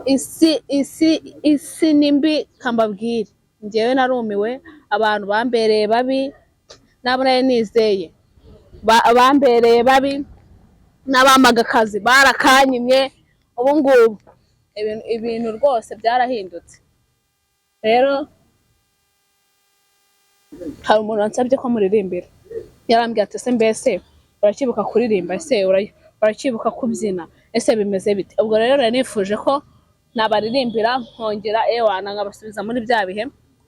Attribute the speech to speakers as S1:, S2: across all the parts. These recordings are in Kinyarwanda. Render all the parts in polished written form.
S1: isi nimbi kambabwire, njyewe narumiwe, abantu bambereye babi, nabo nari nizeye bambereye babi, n'abamaga akazi barakanyimye. Ubu ngubu ibintu rwose byarahindutse. Rero hari umuntu wansabye ko muririmbira, yarambwiye ati ese mbese urakibuka kuririmba, ese urakibuka kubyina, ese bimeze bite? Ubwo rero nari nifuje ko nabaririmbira nkongera ewana nkabasubiza muri bya bihe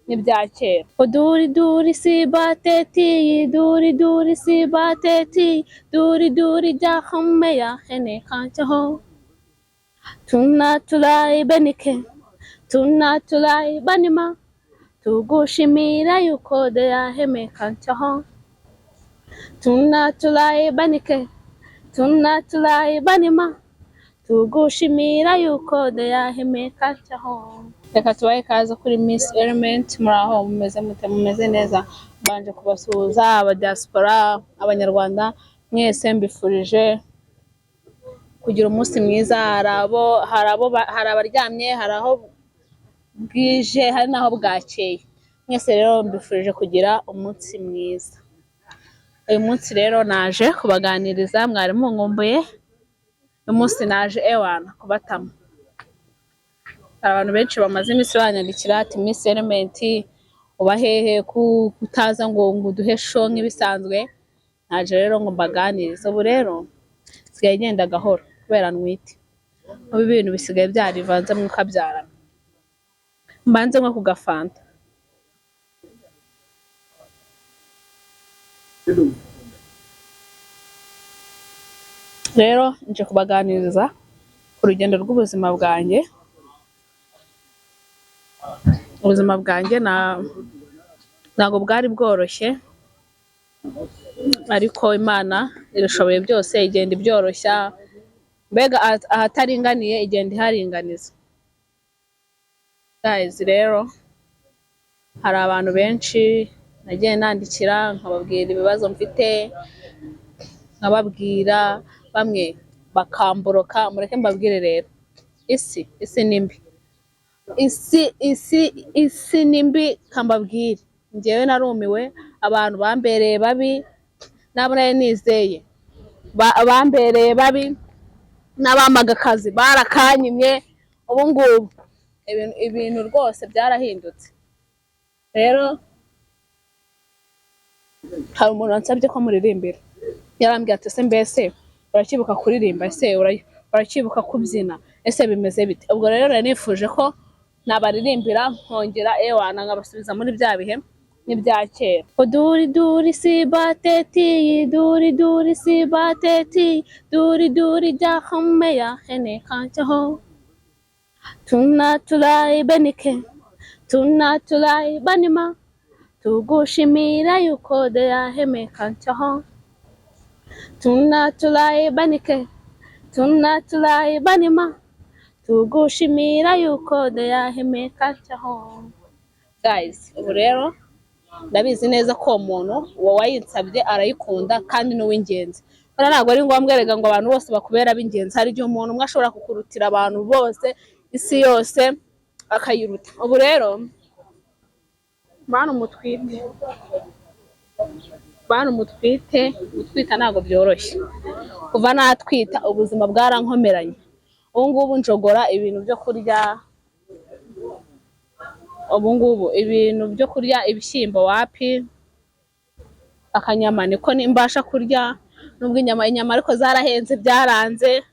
S1: n'ibya kera. Duri duri si bateti, duri duri si bateti, duri duri jahameya hene kanchaho, tunatulai benike, tunatulai banima, tugushimira yuko deyaheme kanchaho, tunatulai banike, tunatulai banima, tugushimira yuko deyaheme kanchaho. Reka tubahe ikaze kuri Miss Element. Muri aho mumeze mute? Mumeze neza? Mbanje kubasuhuza aba diaspora, abanyarwanda mwese, mbifurije kugira umunsi mwiza. Hari abaryamye, hari aho bwije, hari naho bwakeye. Mwese rero mbifurije kugira umunsi mwiza. Uyu munsi rero naje kubaganiriza, mwari munkumbuye. Uyu munsi naje ewana kubatama. Hari abantu benshi bamaze iminsi banyandikira ati Miss Element uba hehe kutaza ngo uduhe show nk'ibisanzwe. Naje rero ngo mbaganirize. Ubu rero sigaye ngenda gahoro kubera ntwite. Ubu ibintu bisigaye byarivanze mukabyarana. Mbanze nko kugafanta. Rero nje kubaganiriza ku rugendo rw'ubuzima bwanjye. Ubuzima bwanjye ntabwo bwari bworoshye, ariko Imana irashoboye byose, igenda ibyoroshya. Mbega ahataringaniye igenda iharinganiza. Guys, rero hari abantu benshi nagiye nandikira nkababwira ibibazo mfite, nkababwira, bamwe bakamboroka. Mureke mbabwire rero, isi nimbi, isi nimbi kambabwire, njyewe narumiwe, abantu bambereye babi, nabo nari nizeye bambereye babi, n'abamaga akazi barakanyimye. Ubu ngubu ibintu rwose byarahindutse. Rero hari umuntu wansabye ko muririmbira, yarambwiye ati ese mbese urakibuka kuririmba, ese urakibuka kubyina, ese bimeze bite? Ubwo rero nari nifuje ko nabaririmbira nkongera ewana nkabasubiza muri bya bihe n'ibya kera. Duri duri si bateti, duri duri si bateti, duri duri jahameya hene kanchaho, tunatulai benike, tunatulai banima, tugushimira yuko deyaheme kanchaho, tunatulai banike, tunatulai banima, tugushimira yuko deyaheme kanchaho. Guys, ubu rero ndabizi neza ko umuntu wayinsabye arayikunda kandi n'uw'ingenzi. Kandi ntabwo ari ngombwa erega ngo abantu bose bakubera ab'ingenzi. Hari igihe umuntu umwe ashobora kukurutira abantu bose, isi yose akayiruta. Ubu rero bantu mutwite, gutwita ntabwo byoroshye. Kuva natwita ubuzima bwarankomeranye. Ubu ngubu njogora ibintu byo kurya, ibishyimbo wapi, akanyama niko nimbasha kurya, nubwo inyama ariko zarahenze byaranze.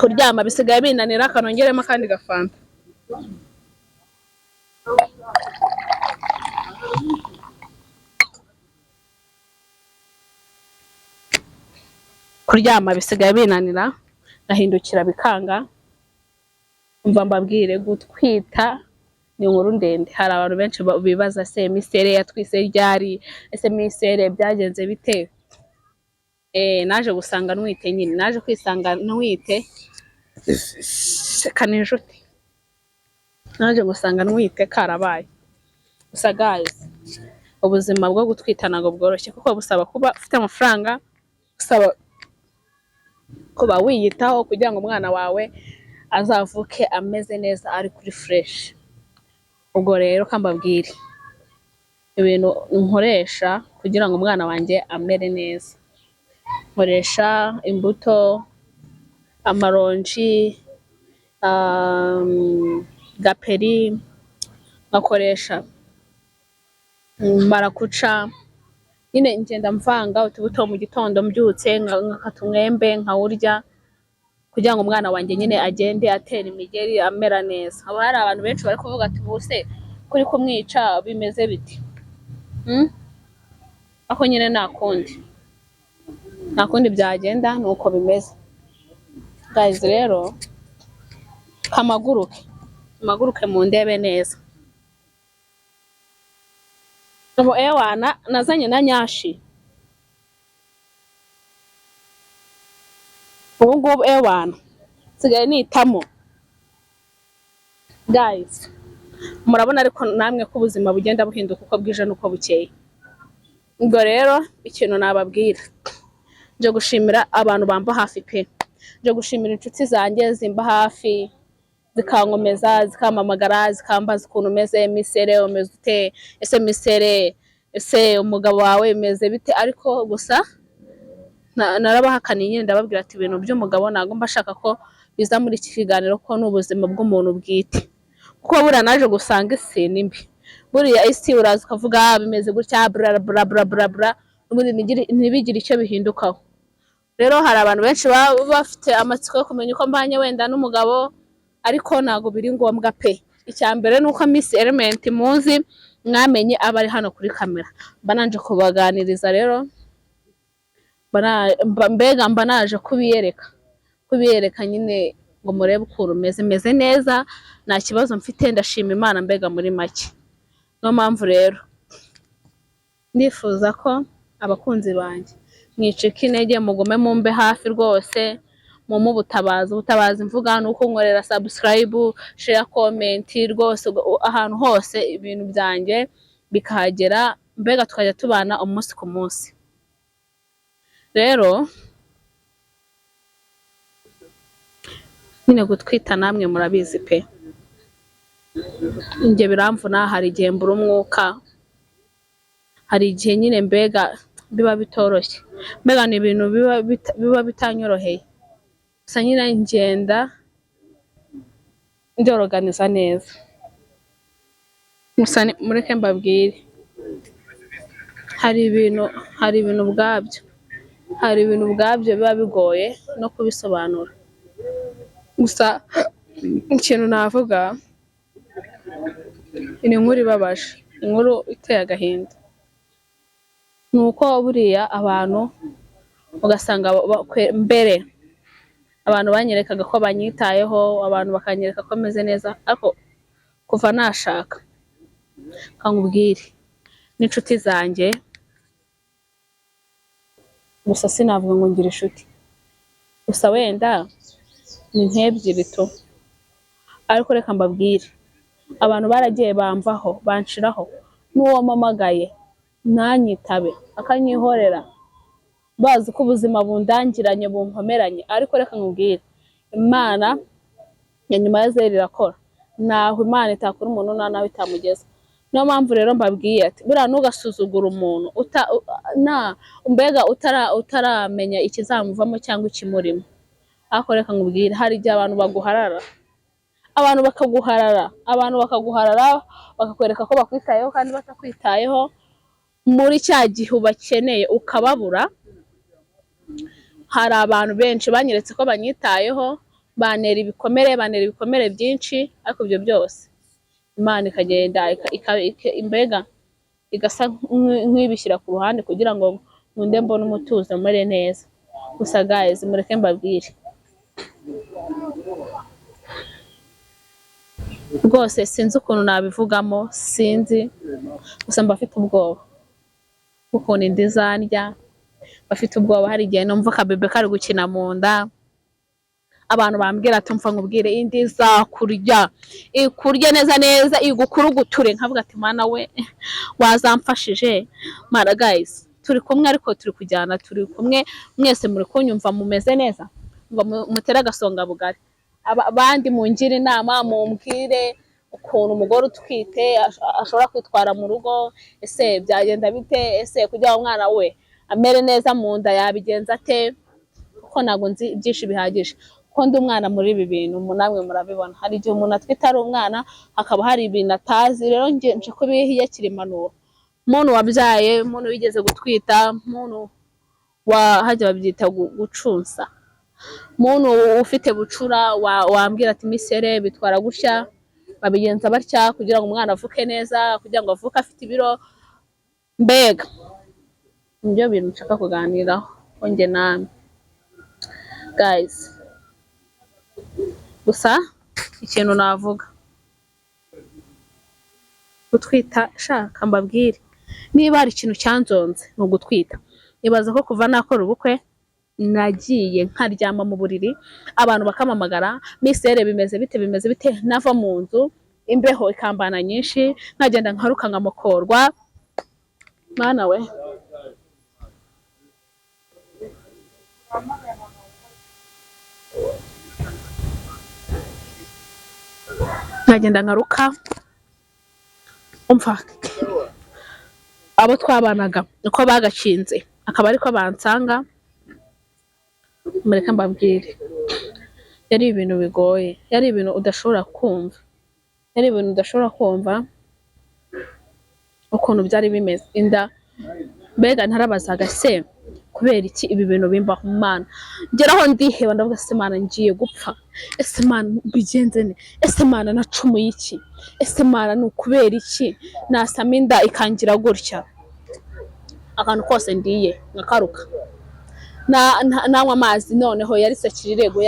S1: Kuryama bisigaye binanira, kanongeremo akandi gafanta. Kuryama bisigaye binanira, nahindukira bikanga. Umva mbabwire, gutwita ni inkuru ndende. Hari abantu benshi bibaza se misere yatwise ryari, ese misere byagenze bite? Naje gusanga ntwite nyine, naje kwisanga ntwite kaninshuti, naje gusanga ntwite karabaye. Gusa guys, ubuzima bwo gutwita ntabwo bworoshye, kuko busaba kuba ufite amafaranga, busaba kuba wiyitaho kugira ngo umwana wawe azavuke ameze neza ari kuri fresh. Ubwo rero kambabwire ibintu nkoresha kugira ngo umwana wanjye amere neza. Nkoresha imbuto, amaronji, gaperi, ngakoresha marakuca, nyine ngenda mvanga utubuto mu gitondo mbyutse, nkakata umwembe nkawurya kugira ngo umwana wanjye nyine agende atera imigeri amera neza. Haba hari abantu benshi bari kuvuga ati buse kuri kumwica bimeze biti. Ako nyine nta kundi byagenda, nuko bimeze. Guys, rero kamaguruke mu ndebe neza. Ubu ewana nazanye na nyashi. Ubu ngubu ewana sigaye nitamo. Guys, murabona ariko namwe ko ubuzima bugenda buhinduka uko bwije nuko bukeye. Ubwo rero ikintu nababwira, nje gushimira abantu bamba hafi pe. Nje gushimira inshuti zanjye zimba hafi, zikankomeza, zikampamagara, zikambaza ukuntu umeze, misere umeze ute, ese misere, ese umugabo wawe umeze bite. Ariko gusa narabahakaniye, ndababwira ati ibintu by'umugabo ntabwo mbashaka ko biza muri iki kiganiro, ko n'ubuzima bw'umuntu bwite. Kuko buriya naje gusanga isi ni mbi. Buriya isi uraza ukavuga bimeze gutya bla bla bla bla bla, ntibigire icyo bihindukaho. Rero hari abantu benshi baba bafite amatsiko yo kumenya uko mbanye wenda n'umugabo, ariko ntabwo biri ngombwa pe. Icya mbere ni uko Miss Element muzi mwamenye aba ari hano kuri kamera. Bananje kubaganiriza rero, mbega mba naje kubiyereka nyine ngo murebe ukuntu meze neza, nta kibazo mfite, ndashima Imana mbega muri make. Niyo mpamvu rero ndifuza ko abakunzi banjye mwicika intege, mugume mumbe hafi rwose, mu ubutabazi mvuga ni uko nkorera subscribe, share, comment rwose ahantu hose ibintu byanjye bikahagera, mbega tukajya tubana umunsi ku munsi. Rero nyine gutwita namwe murabizi pe. Njye biramvuna, hari igihe mbura umwuka, hari igihe nyine mbega biba bitoroshye, mbega ni ibintu biba bitanyoroheye. Gusa nyine ngenda ndoroganiza neza. Gusa mureke mbabwire, hari ibintu ubwabyo biba bigoye no kubisobanura. Gusa ikintu navuga, ni inkuru ibabaje, inkuru iteye agahinda. Ni uko buriya abantu ugasanga mbere abantu banyerekaga ko banyitayeho, abantu bakanyereka ko meze neza, ariko kuva nashaka kankubwire n'inshuti zanjye, gusa sinavuga ngo ngira inshuti, gusa wenda ni nk'ebyiri tu. Ariko reka mbabwire, abantu baragiye bamvaho, banshiraho, n'uwo mpamagaye ntanyitabe akanyihorera, bazi ko ubuzima bundangiranye bunkomeranye. Ariko reka nkubwire, Imana ya nyuma ya zeri irakora, naho Imana itakora umuntu nawe itamugeza. Niyo mpamvu rero mbabwiye ati buriya ntugasuzugura umuntu mbega utaramenya ikizamuvamo cyangwa ikimurimo. Ariko reka nkubwire, hari igihe abantu bakaguharara, bakakwereka ko bakwitayeho kandi batakwitayeho, muri cya gihe ubakeneye ukababura. Hari abantu benshi banyeretse ko banyitayeho, banera ibikomere byinshi, ariko ibyo byose Imana ikagenda mbega igasa nk'ibishyira ku ruhande kugira ngo nkunde mbone umutuzo mere neza. Gusa guys, mureke mbabwire rwose, sinzi ukuntu nabivugamo, sinzi, gusa mbafite ubwoba ukuntu indi zandya, bafite ubwoba. Hari igihe numva akabebe kari gukina mu nda, abantu bambwira ati mfa nkubwire indi izakurya, ikurye neza, igukuruguture. Nkavuga ati Mana we wazamfashije. Mara guys, turi kumwe ariko turi kujyana, turi kumwe mwese muri kunyumva, mumeze neza, mutera agasonga bugari. Abandi mungira inama, mumbwire ukuntu umugore utwite ashobora kwitwara mu rugo, ese byagenda bite, ese kugira ngo umwana we amere neza mu nda yabigenza ate, kuko ntabwo nzi byinshi bihagije, kuko ndi umwana muri ibi bintu namwe murabibona. Hari igihe umuntu atwite ari umwana, hakaba hari ibintu atazi, rero nje kubihiyakira impanuro. Umuntu wabyaye, umuntu wigeze gutwita, umuntu hajya babyita gucunsa, umuntu ufite bucura wambwira ati misere bitwara gutya, babigenza batya kugira ngo umwana avuke neza, kugira ngo avuke afite ibiro. Mbega nibyo bintu nshaka kuganiraho onge namwe guys. Gusa ikintu navuga, gutwita shaka mbabwire, niba hari ikintu cyanzonze ni ugutwita. Nibaza ko kuva nakora ubukwe nagiye nkaryama mu buriri, abantu bakamamagara, misere bimeze bite, nava mu nzu imbeho ikambana nyinshi, nkagenda nkaruka nkamukorwa. Mana we, nkagenda nkaruka, umva abo twabanaga uko bagacinze akaba ariko bansanga. Mureka mbabwire, yari ibintu bigoye, yari ibintu udashobora kumva, ukuntu byari bimeze inda. Mbega ntarabazaga se kubera iki ibi bintu bimbaho Mana, ngeraho ndiheba ndavuga se Mana ngiye gupfa, ese Mana bigenze ne, ese Mana nacumuye iki, ese Mana ni ukubera iki nasama inda ikangira gutya. Akantu kose ndiye ngakaruka, nanywa amazi, noneho yari sekirirego,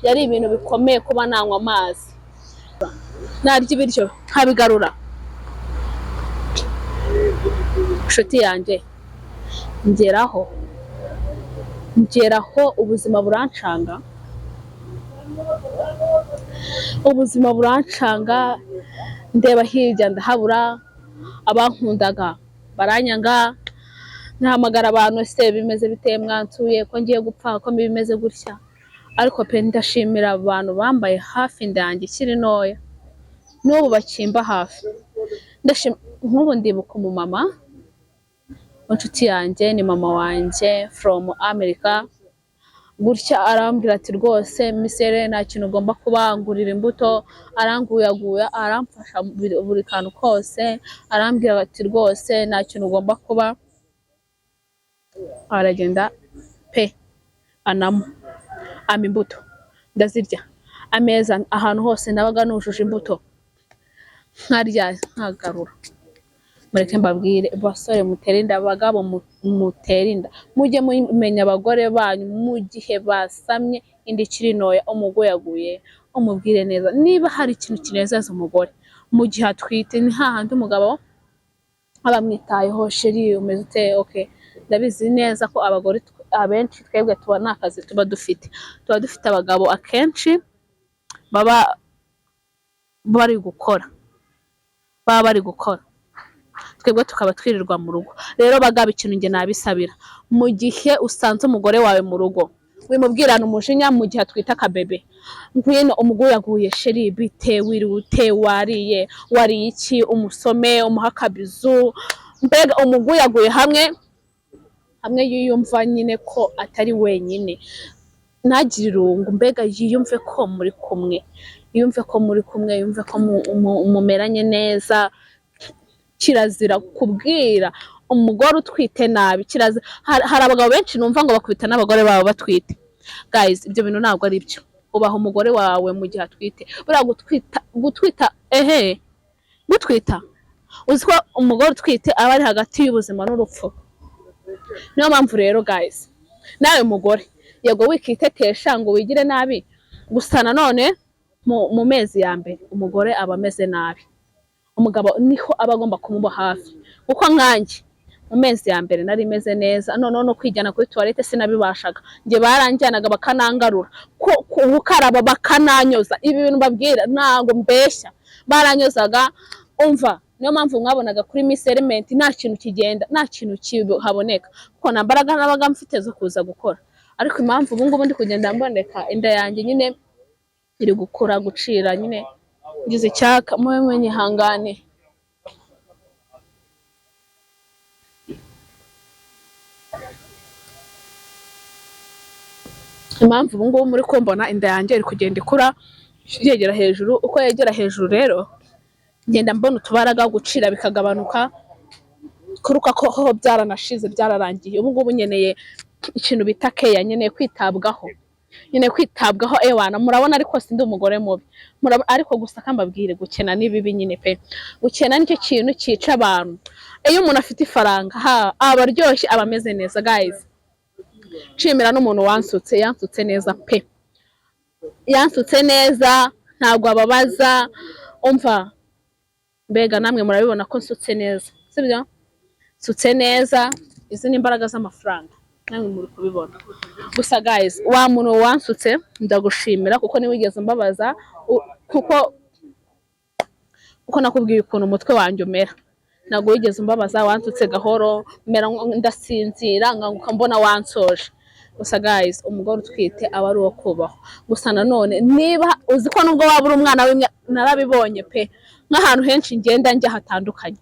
S1: yari ibintu bikomeye kuba nanywa amazi, narya ibiryo nkabigarura. Inshuti yanjye, ngeraho ubuzima burancanga, ndeba hirya ndahabura, abankundaga baranyanga, ntahamagara abantu ese bimeze biteye, mwansuye ko ngiye gupfa, ko bimeze gutya. Ariko pe ndashimira abantu bambaye hafi ndanjye ikiri ntoya, n'ubu bakimba hafi. Nk'ubu ndibuka umumama inshuti yanjye, ni mama wanjye from America, gutya arambwira ati rwose misere nta kintu ugomba kubangurira imbuto, aranguyaguya, aramfasha buri kantu kose, arambwira ati rwose nta kintu ugomba kuba. Aragenda pe ama imbuto ndazirya, ameza ahantu hose nabaga nujuje imbuto nkarya nkagarura. Mureke mbabwire basore, muterinda abagabo, muterinda, mujye mumenya abagore banyu mu gihe basamye indi ikiri ntoya, umugoyaguye umubwire neza. Niba hari ikintu kinezeza umugore mu gihe atwite, ni hahandi umugabo abamwitayeho, sheri umeze ute, okay. Ndabizi neza ko abagore abenshi twebwe tubona akazi tuba dufite abagabo akenshi baba bari gukora, twebwe tukaba twirirwa mu rugo. Rero bagaba ikintu nge nabisabira, mu gihe usanze umugore wawe mu rugo, wimubwirana umujinya mu gihe atwita akabebe, ngwino umuguyaguye, sheri bite, wiriwe ute, wariye iki, umusome, umuha akabizu, mbega umuguyaguye hamwe yiyumva nyine ko atari wenyine, ntagire irungu, mbega yiyumve ko muri kumwe, yumve ko mumeranye neza. Kirazira kubwira umugore utwite nabi, kirazira. Hari abagabo benshi numva ngo bakubita n'abagore babo batwite. Guys, ibyo bintu ntabwo ari byo. Ubaha umugore wawe mu gihe atwite. Buriya gutwita uzi ko umugore utwite aba ari hagati y'ubuzima n'urupfu. Niyo mpamvu rero guys, nawe mugore yego wikitetesha ngo wigire nabi, gusa nanone mu mezi ya mbere umugore aba ameze nabi, umugabo niho aba agomba kumuba hafi. Kuko nkanjye mu mezi ya mbere nari meze neza, none no kwijyana kuri toilette sinabibashaga, nge baranjyanaga bakanangarura, gukaraba bakananyoza. Ibi bintu babwira ntago mbeshya, baranyozaga. Umva niyo mpamvu mwabonaga kuri Miss Element nta kintu kigenda, nta kintu kihaboneka kuko nta mbaraga nabaga mfite zo kuza gukora. Ariko impamvu ubu ngubu ndi kugenda mboneka, inda yanjye nyine iri gukura gucira, nyine ngize icyaka, mube munyihangane. Impamvu ubu ngubu muri kumbona inda yanjye iri kugenda ikura yegera hejuru, uko yegera hejuru rero ngenda mbona utubaraga gucira bikagabanuka, kuruka ko ho byaranashize byararangiye. Ubu ngubu nyeneye ikintu bita keya, nyeneye kwitabwaho, nyeneye kwitabwaho ewana. Murabona ariko sindi umugore mubi, ariko gusa kambabwire gukena ni bibi nyine pe. Gukena nicyo kintu cyica abantu. Iyo umuntu afite ifaranga aba aryoshye, aba ameze neza guys. Nshimira n'umuntu wansutse, yansutse neza pe, yansutse neza, ntabwo ababaza. Umva mbega namwe murabibona ko nsutse neza, sibyo? Nsutse neza, izi ni imbaraga z'amafaranga, namwe muri kubibona. Gusa guys, wa muntu wansutse ndagushimira kuko niwigeze mbabaza, kuko nakubwiye ukuntu umutwe wanjye umera. Ntabwo wigeze mbabaza, wansutse gahoro, mera ndasinzira nkanguka mbona wansoje. Gusa guys, umugore utwite aba ari uwo kubaho. Gusa nanone niba uzi ko nubwo waba uri umwana w'imwe, narabibonye pe, nk'ahantu henshi ngenda njya hatandukanye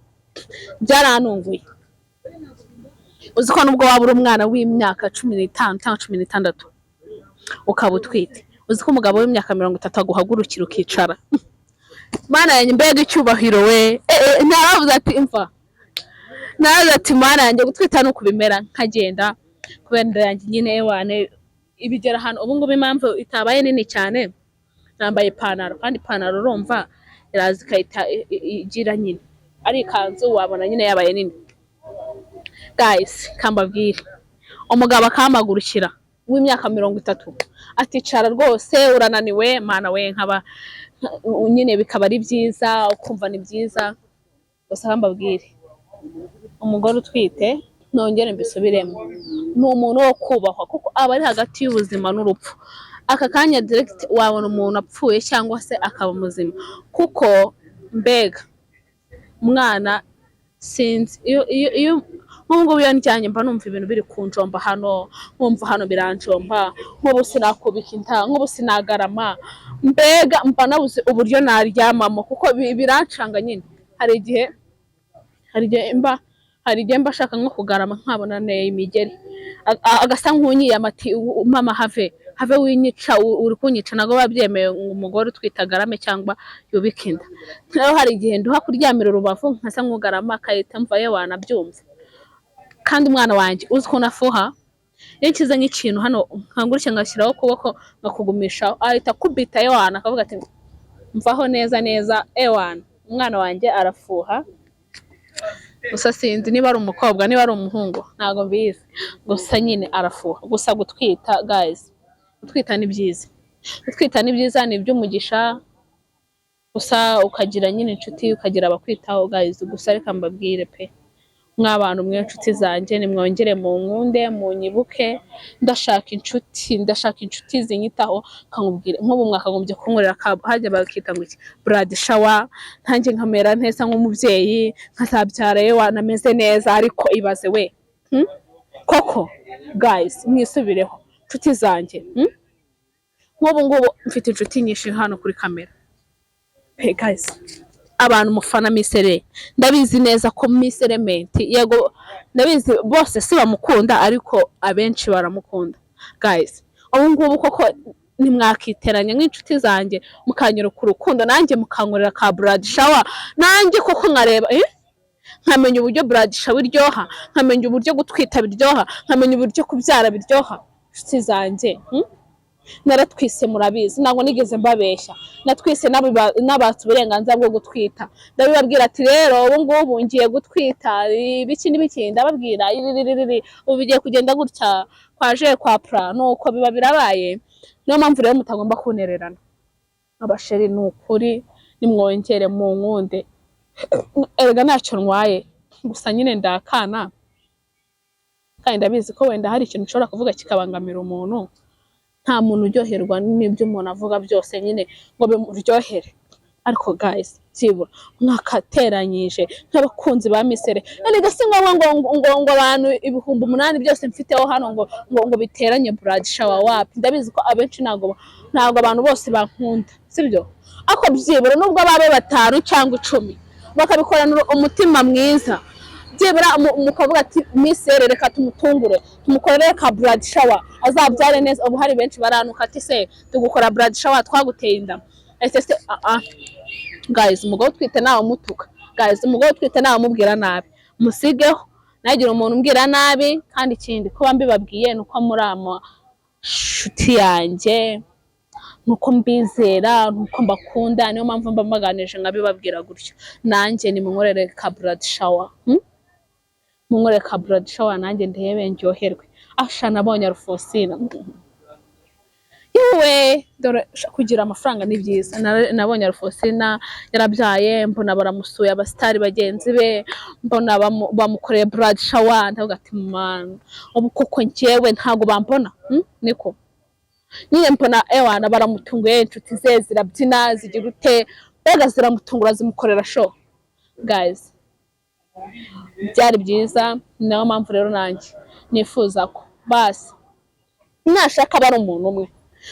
S1: byaranunguye. Uzi ko nubwo waba uri umwana w'imyaka 15 cyangwa 16 ukaba utwite, uzi ko umugabo w'imyaka 30 aguhagurukira ukicara. Mana yanjye mbega icyubahiro we. Naravuze ati imva, naravuze ati mana yanjye gutwita no kubimera nkagenda kubera inda yanjye nyine ewane ibigera hano. Ubu ngubu impamvu itabaye nini cyane, nambaye ipantaro, kandi ipantaro urumva iraza ikahita igira nyine ari ikanzu, wabona nyine yabaye nini. Guys, kambabwire, umugabo akamagurukira w'imyaka 30 aticara rwose urananiwe, mana we, nkaba nyine bikaba ari byiza, ukumva ni byiza. Gusa kambabwire, umugore utwite nongere mbisubiremo, ni umuntu wo kubahwa kuko aba ari hagati y'ubuzima n'urupfu. Aka kanya direct wabona umuntu apfuye cyangwa se akaba muzima, kuko mbega umwana sinzi iyo nk'ubwo iyo njyanye mba numva ibintu biri kunjomba hano, nkumva hano biranjomba, nk'ubu sinakubika inda, nk'ubu sinagarama, mbega mba nabuze uburyo naryamamo kuko birancanga nyine. Hari igihe mba shaka nko kugarama nkabona neye imigeri, agasa nk'unyiye amati, mama have winyica, uri kunyica. Nago babyemeye umugore utwita garame cyangwa yubika inda. Rero hari igihe nduha kuryamira urubavu nkasa nk'ugarama akahita mva ye wanabyumva. Kandi umwana wanjye uzi ko nafuha, iyo nkize nk'ikintu hano nkangurike ngashyiraho ukuboko ngakugumishaho, ahita kubita ye wana akavuga ati mvaho neza neza ewana. Umwana wanjye arafuha. Gusa sinzi niba ari umukobwa niba ari umuhungu, ntago mbizi, gusa nyine arafuha. Gusa gutwita guys, gutwita ni byiza, gutwita ni byiza, ni iby'umugisha. Gusa ukagira nyine inshuti, ukagira abakwitaho guys. Gusa reka mbabwire pe, mw'abantu mwe inshuti zanjye, nimwongere mu nkunde, mu nyibuke. Ndashaka inshuti zinyitaho. Kankubwire nk'ubu mwakagombye kunkorera hajya bakita ngo iki, blood shower, ntanjye nkamera neza nk'umubyeyi, nkazabyara ye wanameze neza. Ariko ibaze we, koko guys, mwisubireho inshuti zanjye. Nk'ubu ngubu mfite inshuti nyinshi hano kuri kamera. Hey guys, abantu mufana Miss Ele, ndabizi neza ko Miss Element, yego ndabizi bose si bamukunda, ariko abenshi baramukunda guys. Ubu ngubu koko nimwakiteranya nk'inshuti zanjye mukanyura ku rukundo, nanjye mukankorera ka blood shower, nanjye koko nkareba nkamenya uburyo blood shower biryoha, nkamenya uburyo gutwita biryoha, nkamenya uburyo kubyara biryoha. Inshuti zanjye naratwise murabizi, ntabwo nigeze mbabeshya, natwise nabatse uburenganzira bwo gutwita. Ndabibabwira ati rero ubu ngubu ngiye gutwita ibiki n'ibiki, ndababwira ubu bigiye kugenda gutya kwaje kwa pra, nuko biba birabaye. Niyo mpamvu rero mutagomba kunererana abasheri, ni ukuri nimwongere mu nkunde. Erega ntacyo ntwaye, gusa nyine ndakana, kandi ndabizi ko wenda hari ikintu ushobora kuvuga kikabangamira umuntu. Nta muntu uryoherwa n'ibyo umuntu avuga byose nyine ngo bimuryohere, ariko guys byibura mwakateranyije nk'abakunzi ba misere erega singombwa ngo abantu 8,000 byose mfiteho hano ngo biteranye blood shower wapi ndabizi ko abenshi ntago abantu bose bankunda sibyo ako byibura nubwo babe 5 cyangwa 10 bakabikorana umutima mwiza byibura mukavuga ati misere reka tumutungure tumukorere ka blood shower azabyare neza ubu hari benshi baranuka ati se tugukora blood shower twaguteye inda ese guys umugabo twite nawe mutuka guys umugabo twite nawe mubwira nabi musigeho nagira umuntu umbwira nabi kandi ikindi kuba mbibabwiye nuko murama shuti yanjye nuko mbizera nuko mbakunda niyo mpamvu mbamaganije nkabibabwira gutyo nanjye ni munkorere ka blood shower munkorere ka blood shower nanjye ndebe ndyoherwe asha nabonye Rufosina yewe dore kugira amafaranga ni byiza nabonye Rufosina yarabyaye mbona baramusuye abastari bagenzi be mbona bamukoreye blood shower ndavuga ati man ubu kuko njyewe ntago bambona niko nyine mbona ewana baramutunguye inshuti ze zirabyina zigira ute bega ziramutungura zimukorera show guys byari byiza nayo mpamvu rero nanjye nifuza ko basi nashaka bari umuntu umwe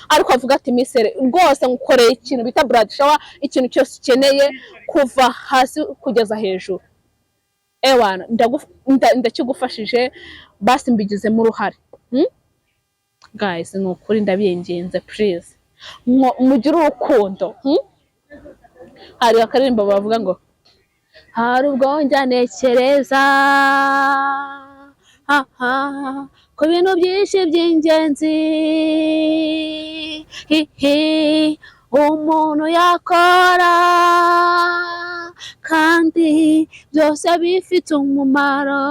S1: ariko avuga ati misere rwose ngukoreye ikintu bita blood shower ikintu cyose ukeneye kuva hasi kugeza hejuru ewana ndakigufashije basi mbigizemo uruhare guys nukuri ndabyengenze please mugire urukundo hari akaririmbo bavuga ngo hari ubwo njyanekereza ku bintu byinshi by'ingenzi umuntu yakora kandi byose bifite umumaro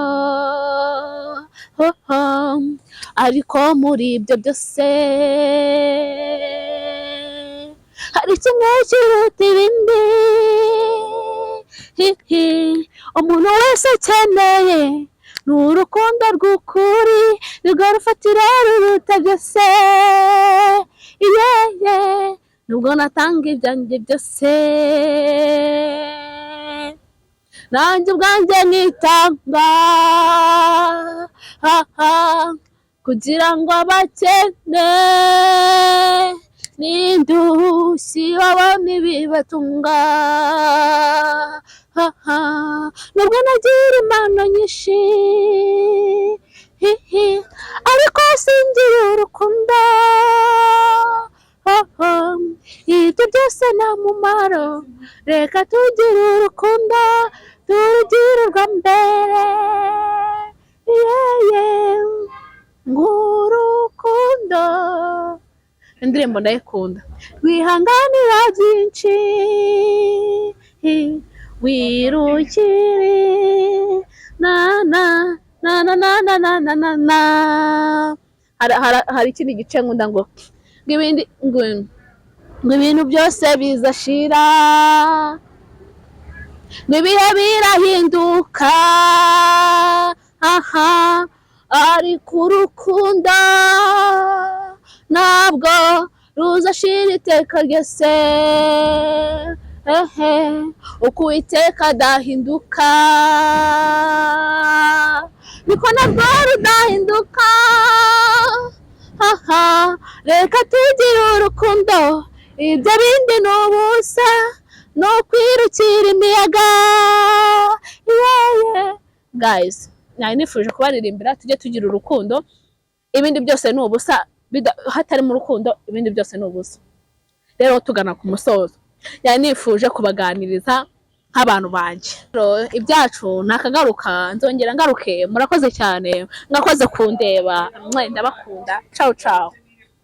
S1: ariko muri ibyo byose hari kimwe kiruta ibindi umuntu wese akeneye ni urukundo rw'ukuri rwo rufatira ruruta byose nubwo natanga ibyanjye byose nanjye ubwanjye nitanga kugira ngo abakene n'indushyi babone ibibatunga nubwo nagira impano nyinshi ariko singira urukundo ibyo byose nta mumaro reka tugire urukundo tugire urwa mbere ngurukundo indirimbo ndayikunda wihanganira byinshi wirukire hari ikindi gice nkunda ngo ibintu byose bizashira ibihe birahinduka ariko urukundo ntabwo ruzashira iteka ryose uko Uwiteka adahinduka niko nabwo rudahinduka reka tugire urukundo ibyo bindi ni ubusa no kwirukira imiyaga guys nari nifuje kubaririmbira tujye tugira urukundo ibindi byose ni ubusa hatari mu rukundo ibindi byose ni ubusa rero tugana ku musozo yari nifuje kubaganiriza nk'abantu banjye ibyacu nakagaruka nzongera ngaruke murakoze cyane mwakoze kundeba ndabakunda ciao ciao